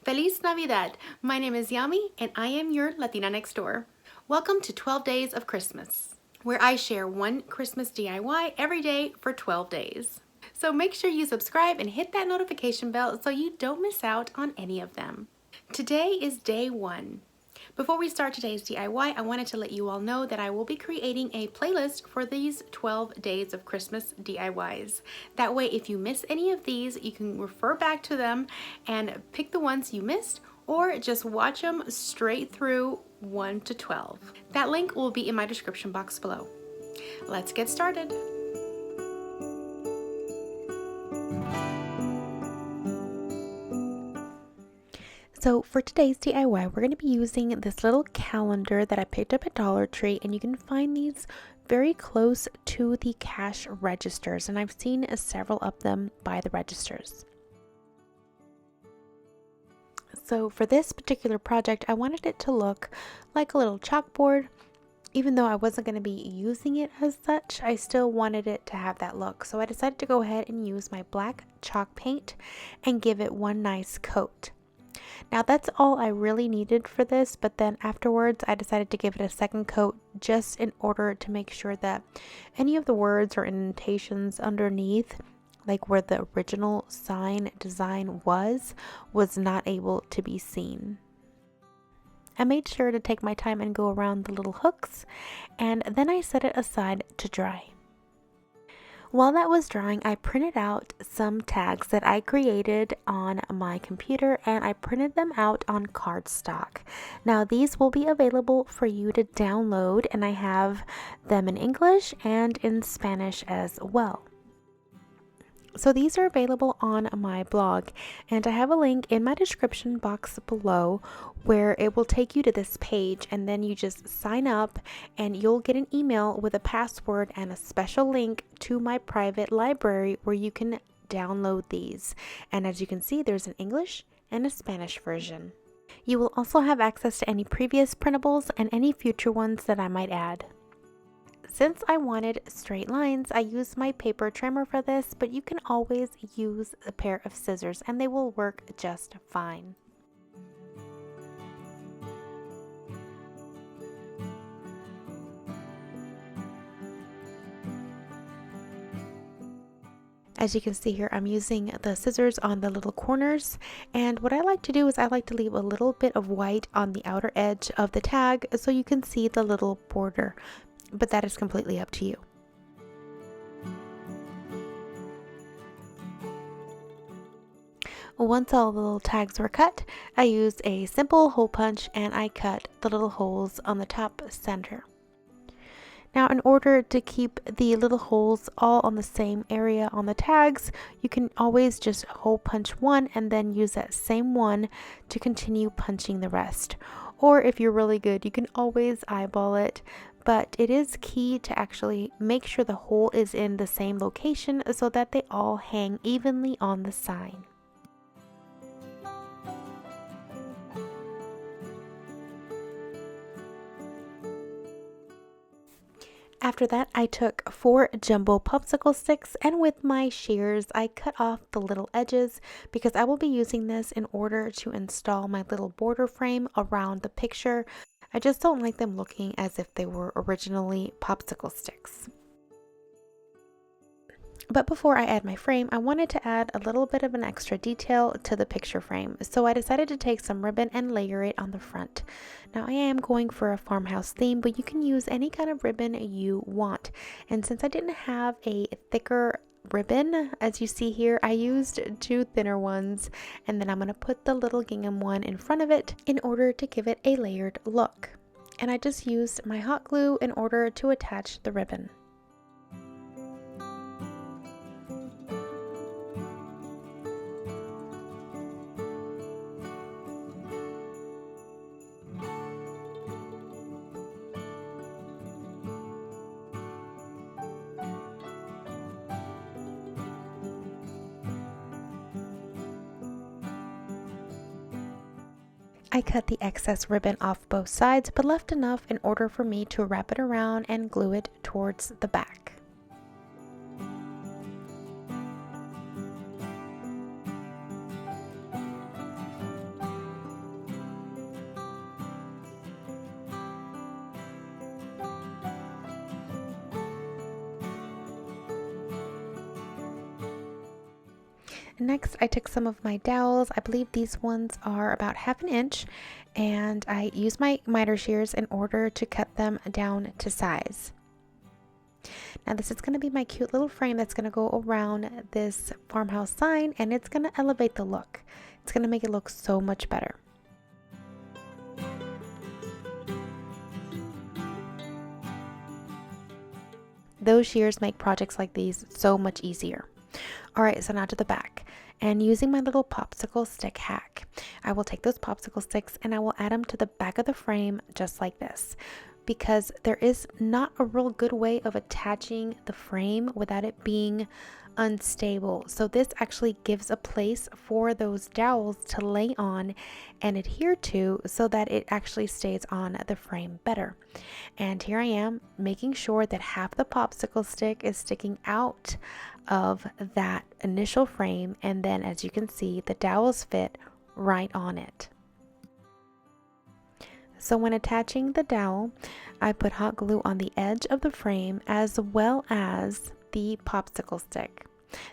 Feliz Navidad! My name is Yami and I am your Latina next door. Welcome to 12 Days of Christmas, where I share one Christmas DIY every day for 12 days. So make sure you subscribe and hit that notification bell so you don't miss out on any of them. Today is day 1. Before we start today's DIY, I wanted to let you all know that I will be creating a playlist for these 12 days of Christmas DIYs. That way, if you miss any of these, you can refer back to them and pick the ones you missed, or just watch them straight through 1 to 12. That link will be in my description box below. Let's get started. So for today's DIY, we're going to be using this little calendar that I picked up at Dollar Tree, and you can find these very close to the cash registers, and I've seen several of them by the registers. So for this particular project, I wanted it to look like a little chalkboard. Even though I wasn't going to be using it as such, I still wanted it to have that look. So I decided to go ahead and use my black chalk paint and give it one nice coat. Now that's all I really needed for this, but then afterwards I decided to give it a second coat just in order to make sure that any of the words or indentations underneath, like where the original sign design was not able to be seen. I made sure to take my time and go around the little hooks, and then I set it aside to dry. While that was drying, I printed out some tags that I created on my computer, and I printed them out on cardstock. Now these will be available for you to download, and I have them in English and in Spanish as well. So these are available on my blog, and I have a link in my description box below where it will take you to this page, and then you just sign up and you'll get an email with a password and a special link to my private library where you can download these. And as you can see, there's an English and a Spanish version. You will also have access to any previous printables and any future ones that I might add. Since I wanted straight lines, I used my paper trimmer for this, but you can always use a pair of scissors and they will work just fine. As you can see here, I'm using the scissors on the little corners, and what I like to do is I like to leave a little bit of white on the outer edge of the tag so you can see the little border. But that is completely up to you. Once all the little tags were cut, I used a simple hole punch and I cut the little holes on the top center. Now, in order to keep the little holes all on the same area on the tags, you can always just hole punch one and then use that same one to continue punching the rest. Or if you're really good, you can always eyeball it. But it is key to actually make sure the hole is in the same location so that they all hang evenly on the sign. After that, I took 4 jumbo popsicle sticks, and with my shears I cut off the little edges because I will be using this in order to install my little border frame around the picture. I just don't like them looking as if they were originally popsicle sticks. But before I add my frame, I wanted to add a little bit of an extra detail to the picture frame, so I decided to take some ribbon and layer it on the front. Now I am going for a farmhouse theme, but you can use any kind of ribbon you want. And since I didn't have a thicker ribbon, as you see here, I used 2 thinner ones, and then I'm going to put the little gingham one in front of it in order to give it a layered look. And I just used my hot glue in order to attach the ribbon. I cut the excess ribbon off both sides, but left enough in order for me to wrap it around and glue it towards the back. Next, I took some of my dowels. I believe these ones are about 1/2 inch, and I used my miter shears in order to cut them down to size. Now this is going to be my cute little frame that's going to go around this farmhouse sign, and it's going to elevate the look. It's going to make it look so much better. Those shears make projects like these so much easier. Alright, so now to the back. And using my little popsicle stick hack, I will take those popsicle sticks and I will add them to the back of the frame just like this. Because there is not a real good way of attaching the frame without it being unstable. So this actually gives a place for those dowels to lay on and adhere to so that it actually stays on the frame better. And here I am making sure that half the popsicle stick is sticking out of that initial frame, and then as you can see, the dowels fit right on it. So when attaching the dowel, I put hot glue on the edge of the frame as well as the popsicle stick.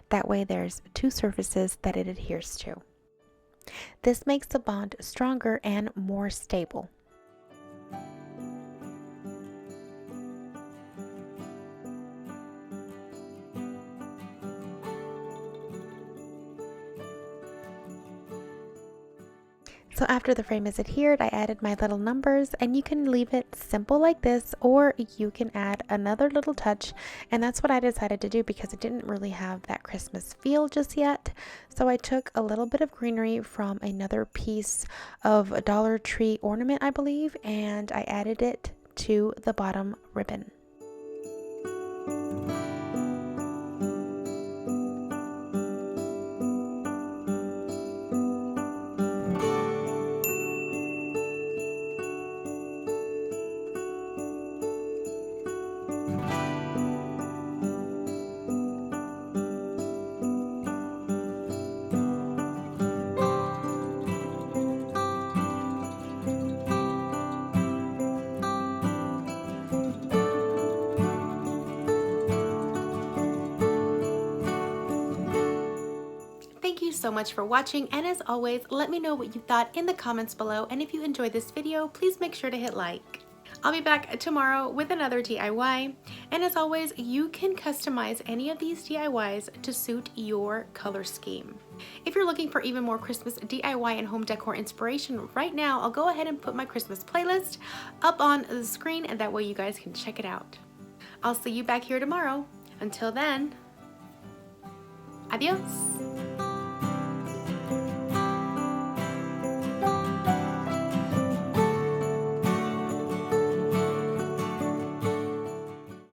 That way there's two surfaces that it adheres to. This makes the bond stronger and more stable. So after the frame is adhered, I added my little numbers, and you can leave it simple like this, or you can add another little touch, and that's what I decided to do because it didn't really have that Christmas feel just yet. So I took a little bit of greenery from another piece of a Dollar Tree ornament, I believe, and I added it to the bottom ribbon. Thank you so much for watching, and as always, let me know what you thought in the comments below, and if you enjoyed this video, please make sure to hit like. I'll be back tomorrow with another DIY, and as always, you can customize any of these DIYs to suit your color scheme. If you're looking for even more Christmas DIY and home decor inspiration right now, I'll go ahead and put my Christmas playlist up on the screen, and that way you guys can check it out. I'll see you back here tomorrow. Until then, adios.